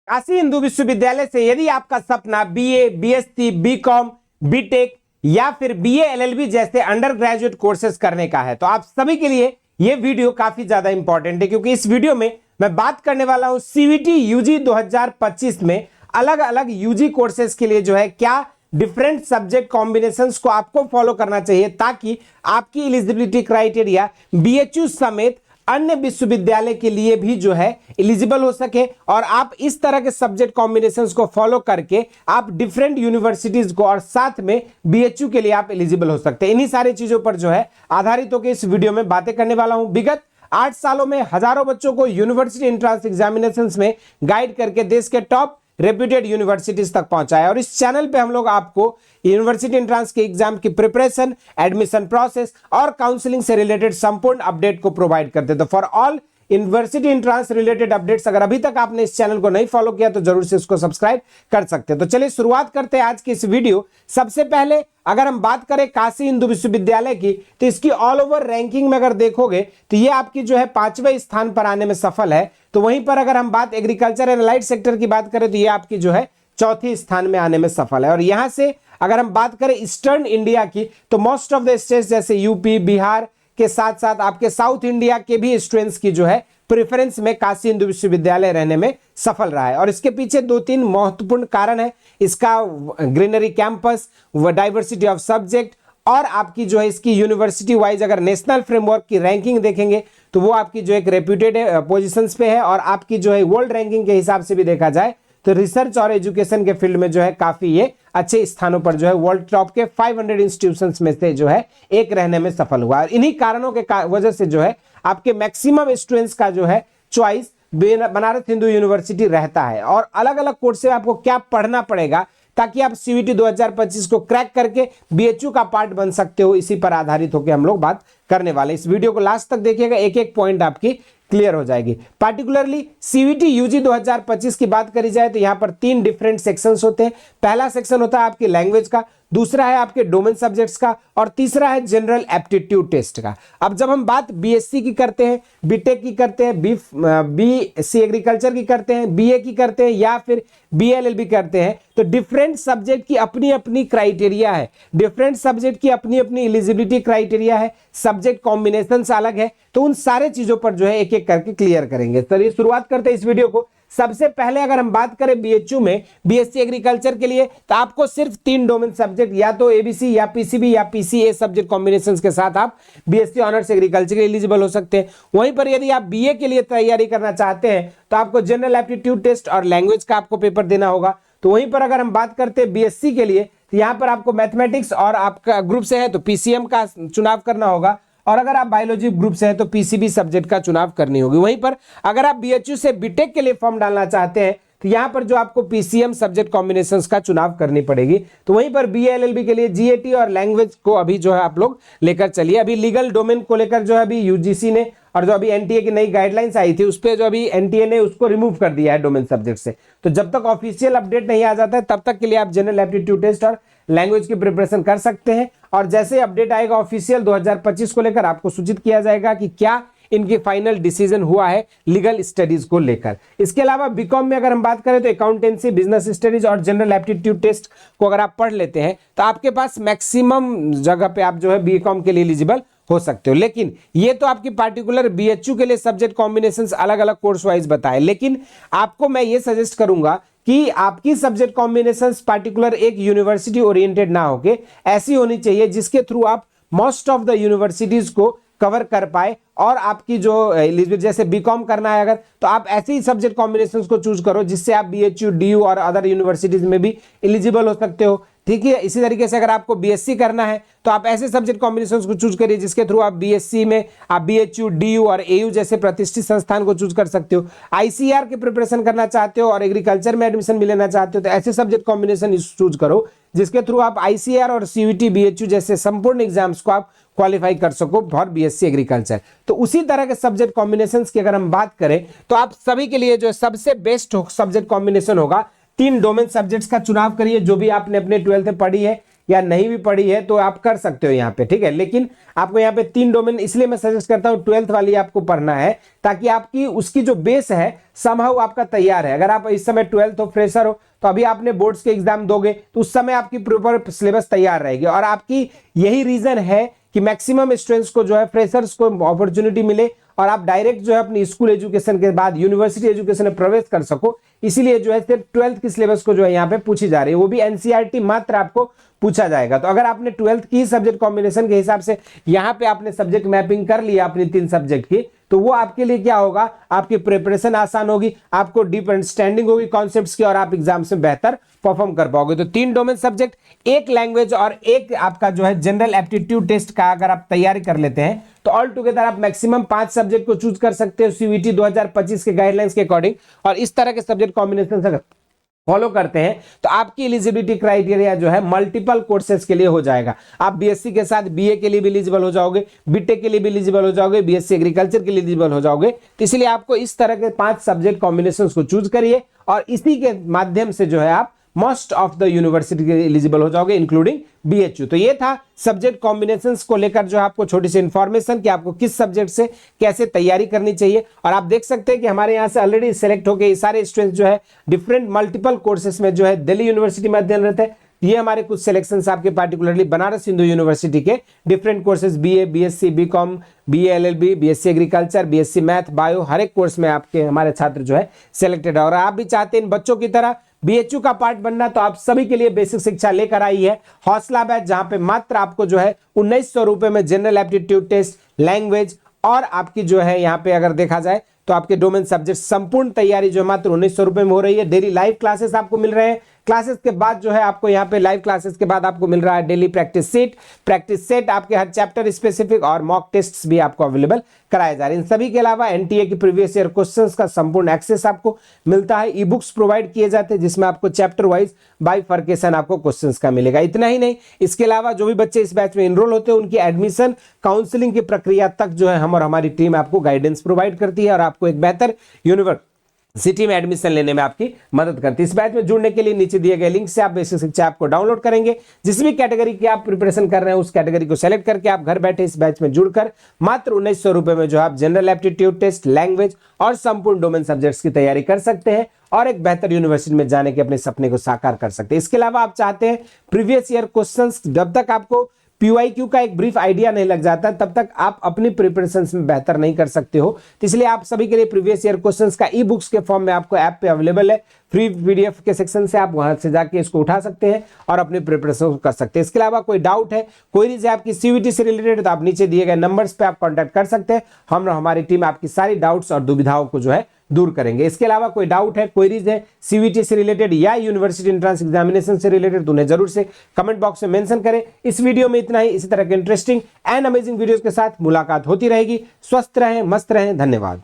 काशी हिंदू विश्वविद्यालय से यदि आपका सपना बीए, बीएससी, बीकॉम, बीटेक या फिर बीए एलएलबी जैसे अंडर ग्रेजुएट कोर्सेज करने का है तो आप सभी के लिए यह वीडियो काफी ज्यादा इंपॉर्टेंट है, क्योंकि इस वीडियो में मैं बात करने वाला हूं सीवीटी यूजी 2025 में अलग अलग यूजी कोर्सेज के लिए जो है क्या डिफरेंट सब्जेक्ट कॉम्बिनेशंस को आपको फॉलो करना चाहिए ताकि आपकी एलिजिबिलिटी क्राइटेरिया बीएचयू समेत अन्य विश्वविद्यालय के लिए भी जो है एलिजिबल हो सके और आप इस तरह के सब्जेक्ट कॉम्बिनेशंस को फॉलो करके आप डिफरेंट यूनिवर्सिटीज को और साथ में बीएचयू के लिए आप एलिजिबल हो सकते हैं। इन्हीं सारी चीजों पर जो है आधारित होकर इस वीडियो में बातें करने वाला हूं। विगत 8 सालों में हजारों बच्चों को यूनिवर्सिटी एंट्रेंस एग्जामिनेशंस में गाइड करके देश के टॉप रेप्यूटेड यूनिवर्सिटीज तक पहुंचाया और इस चैनल पे हम लोग आपको यूनिवर्सिटी एंट्रेंस के एग्जाम की प्रिपरेशन, एडमिशन प्रोसेस और काउंसलिंग से रिलेटेड संपूर्ण अपडेट को प्रोवाइड करते हैं। तो for all university entrance related updates अगर अभी तक आपने इस चैनल को नहीं फॉलो किया तो जरूर से इसको सब्सक्राइब कर सकते हैं। तो चलिए शुरुआत करते हैं आज की इस वीडियो। सबसे पहले अगर हम बात करें काशी हिंदू विश्वविद्यालय की तो इसकी ऑल ओवर रैंकिंग में अगर देखोगे तो ये आपकी जो है 5वें स्थान पर आने में सफल है। तो वहीं पर अगर हम बात एग्रीकल्चर एंड अलाइड सेक्टर की बात करें तो ये आपकी जो है 4थी स्थान में आने में सफल है। और यहां से अगर हम बात करें ईस्टर्न इंडिया की तो मोस्ट ऑफ द स्टेट्स जैसे यूपी, बिहार के साथ साथ आपके साउथ इंडिया के भी स्टूडेंट्स की जो है प्रेफरेंस में काशी हिंदू विश्वविद्यालय रहने में सफल रहा है। और इसके पीछे 2-3 महत्वपूर्ण कारण है। इसका greenery campus, diversity of subject और आपकी जो है इसकी यूनिवर्सिटी वाइज अगर नेशनल फ्रेमवर्क की रैंकिंग देखेंगे तो वो आपकी जो एक रेप्यूटेड पोजीशंस पे है और आपकी जो है वर्ल्ड रैंकिंग के हिसाब से भी देखा जाए तो रिसर्च और एजुकेशन के फील्ड में जो है काफी ये अच्छे स्थानों पर जो है वर्ल्ड टॉप के 500 इंस्टीट्यूशंस में से जो है एक रहने में सफल हुआ। और इन्हीं कारणों के वजह से जो है आपके मैक्सिमम स्टूडेंट्स का जो है चॉइस बनारस हिंदू यूनिवर्सिटी रहता है। और अलग अलग कोर्स से आपको क्या पढ़ना पड़ेगा ताकि आप सीवीटी 2025 को क्रैक करके बीएचयू का पार्ट बन सकते हो, इसी पर आधारित होकर हम लोग बात करने वाले। इस वीडियो को लास्ट तक देखिएगा, एक एक पॉइंट आपकी क्लियर हो जाएगी। पार्टिकुलरली सीवीटी यूजी 2025 की बात करी जाए तो यहां पर 3 डिफरेंट सेक्शंस होते हैं। पहला सेक्शन होता है आपकी लैंग्वेज का, दूसरा है आपके डोमेन सब्जेक्ट्स का और तीसरा है जनरल एप्टीट्यूड टेस्ट का। अब जब हम बात बीएससी की करते हैं, बीटेक की करते हैं, बीएससी एग्रीकल्चर की करते हैं, बीए की करते हैं या फिर बीएलएलबी करते हैं तो डिफरेंट सब्जेक्ट की अपनी अपनी क्राइटेरिया है, डिफरेंट सब्जेक्ट की अपनी अपनी एलिजिबिलिटी क्राइटेरिया है, सब्जेक्ट कॉम्बिनेशंस अलग है। तो उन सारे चीजों पर जो है एक एक करके क्लियर करेंगे। चलिए शुरुआत करते हैं इस वीडियो को। सबसे पहले अगर हम बात करें बीएचयू में बीएससी एग्रीकल्चर के लिए तो आपको सिर्फ 3 डोमेन सब्जेक्ट या तो एबीसी या पीसीबी या पीसीए सब्जेक्ट कॉम्बिनेशंस के साथ आप बीएससी ऑनर्स एग्रीकल्चर के लिए एलिजिबल हो सकते हैं। वहीं पर यदि आप बीए के लिए तैयारी करना चाहते हैं तो आपको जनरल एप्टीट्यूड टेस्ट और लैंग्वेज का आपको पेपर देना होगा। तो वहीं पर अगर हम बात करते हैं बीएससी के लिए तो यहां पर आपको मैथमेटिक्स और आपका ग्रुप से है तो पीसीएम का चुनाव करना होगा और अगर आप बायोलॉजी ग्रुप से है तो पीसीबी सब्जेक्ट का चुनाव करनी होगी। वहीं पर अगर आप बीएचयू से बीटेक के लिए फॉर्म डालना चाहते हैं तो यहां पर जो आपको पीसीएम सब्जेक्ट कॉम्बिनेशंस का चुनाव करनी पड़ेगी। तो वहीं पर बीएलएलबी के लिए जीएटी और लैंग्वेज को अभी जो है आप लोग लेकर चलिए। अभी लीगल डोमेन को लेकर जो है अभी यूजीसी ने और जो अभी एनटीए की नई गाइडलाइंस आई थी उस पर जो अभी एनटीए ने उसको रिमूव कर दिया है डोमेन सब्जेक्ट से। तो जब तक ऑफिशियल अपडेट नहीं आ जाता है तब तक के लिए आप जनरल एप्टीट्यूड टेस्ट और लैंग्वेज की प्रिपरेशन कर सकते हैं और जैसे अपडेट आएगा ऑफिशियल 2025 को लेकर आपको सूचित किया जाएगा कि क्या इनकी फाइनल डिसीजन हुआ है लीगल स्टडीज को लेकर। इसके अलावा बीकॉम में अगर हम बात करें तो अकाउंटेंसी, बिजनेस स्टडीज और जनरल एप्टीट्यूड टेस्ट को अगर आप पढ़ लेते हैं तो आपके पास मैक्सिमम जगह पे आप जो है बीकॉम के लिए एलिजिबल हो सकते हो। लेकिन ये तो आपकी पार्टिकुलर बीएचयू के लिए सब्जेक्ट कॉम्बिनेशंस अलग अलग कोर्स वाइज बताए, लेकिन आपको मैं ये सजेस्ट करूंगा कि आपकी सब्जेक्ट कॉम्बिनेशंस पार्टिकुलर एक यूनिवर्सिटी ओरिएंटेड ना होके ऐसी होनी चाहिए जिसके थ्रू आप मोस्ट ऑफ द यूनिवर्सिटीज को कवर कर पाए और आपकी जो जैसे बीकॉम करना है अगर तो आप ऐसे ही सब्जेक्ट कॉम्बिनेशंस को चूज करो जिससे आप बीएचयू, डीयू और अदर यूनिवर्सिटीज में भी एलिजिबल हो सकते हो। ठीक है, इसी तरीके से अगर आपको बीएससी करना है तो आप ऐसे सब्जेक्ट कॉम्बिनेशंस को चूज करिए जिसके थ्रू आप बीएससी में आप बीएचयू, डीयू और एयू जैसे प्रतिष्ठित संस्थान को चूज कर सकते हो। आईसीआर की प्रिपरेशन करना चाहते हो और एग्रीकल्चर में एडमिशन भी लेना चाहते हो तो ऐसे सब्जेक्ट कॉम्बिनेशन चूज करो जिसके थ्रू आप आईसीआर और सीयूटी, बीएचयू जैसे संपूर्ण एग्जाम्स को आप क्वालिफाई कर सको फॉर बीएससी एग्रीकल्चर। तो उसी तरह के सब्जेक्ट कॉम्बिनेशंस की अगर हम बात करें तो आप सभी के लिए जो सबसे बेस्ट सब्जेक्ट कॉम्बिनेशन होगा 3 डोमेन सब्जेक्ट्स का चुनाव करिए जो भी आपने अपने 12th में पढ़ी है या नहीं भी पढ़ी है तो आप कर सकते हो यहाँ पे, ठीक है। लेकिन आपको यहाँ पे 3 डोमेन इसलिए मैं सजेस्ट करता हूँ 12th वाली आपको पढ़ना है, ताकि आपकी उसकी जो बेस है समहाउ आपका तैयार है। अगर आप इस समय 12th हो, फ्रेशर हो, तो अभी आपने बोर्ड्स के एग्जाम दोगे तो उस समय आपकी प्रॉपर सिलेबस तैयार रहेगी। और आपकी यही रीजन है कि मैक्सिमम स्टूडेंट्स को जो है, फ्रेशर्स को अपॉर्चुनिटी मिले और आप डायरेक्ट जो है अपनी स्कूल एजुकेशन के बाद यूनिवर्सिटी एजुकेशन में प्रवेश कर सको। इसीलिए जो है सिर्फ 12th की सिलेबस को जो है यहाँ पे पूछी जा रही है, वो भी एनसीईआरटी मात्र आपको पूछा जाएगा। तो अगर आपने 12th की सब्जेक्ट कॉम्बिनेशन के हिसाब से यहाँ पे आपने सब्जेक्ट मैपिंग कर लिया अपनी 3 सब्जेक्ट की, तो वो आपके लिए क्या होगा, आपकी प्रिपरेशन आसान होगी, आपको डीप अंडरस्टैंडिंग होगी कॉन्सेप्ट्स की और आप एग्जाम्स में बेहतर परफॉर्म कर पाओगे। तो 3 डोमेन सब्जेक्ट, 1 लैंग्वेज और 1 आपका जो है जनरल एप्टीट्यूड टेस्ट का अगर आप तैयारी कर लेते हैं तो ऑल टुगेदर आप मैक्सिमम 5 सब्जेक्ट को चूज कर सकते हो सीयूईटी 2025 के गाइडलाइंस के अकॉर्डिंग। और इस तरह के सब्जेक्ट कॉम्बिनेशन से फॉलो करते हैं तो आपकी एलिजिबिलिटी क्राइटेरिया जो है मल्टीपल कोर्सेज के लिए हो जाएगा। आप बीएससी के साथ बीए के लिए भी एलिजिबल हो जाओगे, बीटेक के लिए भी एलिजिबल हो जाओगे, बीएससी एग्रीकल्चर के लिए एलिजिबल हो जाओगे। तो इसलिए आपको इस तरह के 5 सब्जेक्ट कॉम्बिनेशंस को चूज करिए और इसी के माध्यम से जो है आप मोस्ट ऑफ द यूनिवर्सिटी के एलिजिबल हो जाओगे इंक्लूडिंग बीएचयू। तो ये था सब्जेक्ट कॉम्बिनेशंस को लेकर जो आपको छोटी सी इंफॉर्मेशन कि आपको किस सब्जेक्ट से कैसे तैयारी करनी चाहिए। और आप देख सकते हैं कि हमारे यहाँ से ऑलरेडी सिलेक्ट होकर ये सारे स्टूडेंट्स जो है डिफरेंट मल्टीपल कोर्सेज में जो है दिल्ली यूनिवर्सिटी में अध्ययन रहते हैं। ये हमारे कुछ सिलेक्शंस आपके पार्टिकुलरली बनारस हिंदू यूनिवर्सिटी के different courses BA, BSc, BCom, BA LLB, BSc agriculture, BSc math, bio, हर एक कोर्स में आपके हमारे छात्र जो है सिलेक्टेड है। और आप भी चाहते हैं इन बच्चों की तरह बीएचयू का पार्ट बनना, तो आप सभी के लिए बेसिक शिक्षा लेकर आई है हौसला बैच, जहां पे मात्र आपको जो है 1900 रुपए में जनरल एप्टीट्यूड टेस्ट, लैंग्वेज और आपकी जो है यहाँ पे अगर देखा जाए तो आपके डोमेन सब्जेक्ट संपूर्ण तैयारी जो मात्र 1900 रुपए में हो रही है। डेली लाइव क्लासेस आपको मिल रहे हैं। क्लासेस के बाद जो है आपको यहाँ पे लाइव क्लासेस के बाद आपको मिल रहा है डेली प्रैक्टिस सेट आपके हर चैप्टर स्पेसिफिक और मॉक टेस्ट्स भी आपको अवेलेबल कराए जा रहे हैं। इन सभी के अलावा एनटीए की प्रीवियस ईयर क्वेश्चंस का संपूर्ण एक्सेस आपको मिलता है। ई बुक्स प्रोवाइड किए जाते हैं जिसमें आपको चैप्टर वाइज बाइफर्केशन आपको क्वेश्चंस का मिलेगा। इतना ही नहीं, इसके अलावा जो भी बच्चे इस बैच में इनरोल होते हैं उनकी एडमिशन काउंसलिंग की प्रक्रिया तक जो है हम और हमारी टीम आपको गाइडेंस प्रोवाइड करती है और आपको एक बेहतर यूनिवर्सिटी में एडमिशन लेने में आपकी मदद करती है। इस बैच में जुड़ने के लिए नीचे दिए गए लिंक से आप बेसिक शिक्षा ऐप को डाउनलोड करेंगे। जिस भी कैटेगरी की आप प्रिपरेशन कर रहे हैं उस कैटेगरी को सेलेक्ट करके आप घर बैठे इस बैच में जुड़कर मात्र 1900 रुपए में जो आप जनरल एप्टीट्यूड टेस्ट, लैंग्वेज और संपूर्ण डोमेन सब्जेक्ट्स की तैयारी कर सकते हैं और एक बेहतर यूनिवर्सिटी में जाने के अपने सपने को साकार कर सकते हैं। इसके अलावा आप चाहते हैं प्रीवियस ईयर क्वेश्चंस, जब तक आपको पीवाईक्यू का एक ब्रीफ आइडिया नहीं लग जाता तब तक आप अपनी प्रिपरेशंस में बेहतर नहीं कर सकते हो। तो इसलिए आप सभी के लिए प्रीवियस ईयर क्वेश्चंस का ई बुक्स के फॉर्म में आपको ऐप पे अवेलेबल है। फ्री पीडीएफ के सेक्शन से आप वहां से जाके इसको उठा सकते हैं और अपनी प्रिपरेशन कर सकते हैं। इसके अलावा कोई डाउट है, क्वेरीज है आपकी सीयूईटी से रिलेटेड, तो आप नीचे दिए गए नंबर्स पे आप कॉन्टैक्ट कर सकते हैं। हम हमारी टीम आपकी सारी डाउट्स और दुविधाओं को जो है दूर करेंगे। इसके अलावा कोई डाउट है, क्वेरीज है सीयूईटी से रिलेटेड या यूनिवर्सिटी एंट्रेंस एग्जामिनेशन से रिलेटेड, तो उन्हें जरूर से कमेंट बॉक्स में मेंशन करें। इस वीडियो में इतना ही। इसी तरह के इंटरेस्टिंग एंड अमेजिंग वीडियोस के साथ मुलाकात होती रहेगी। स्वस्थ रहें, मस्त रहें। धन्यवाद।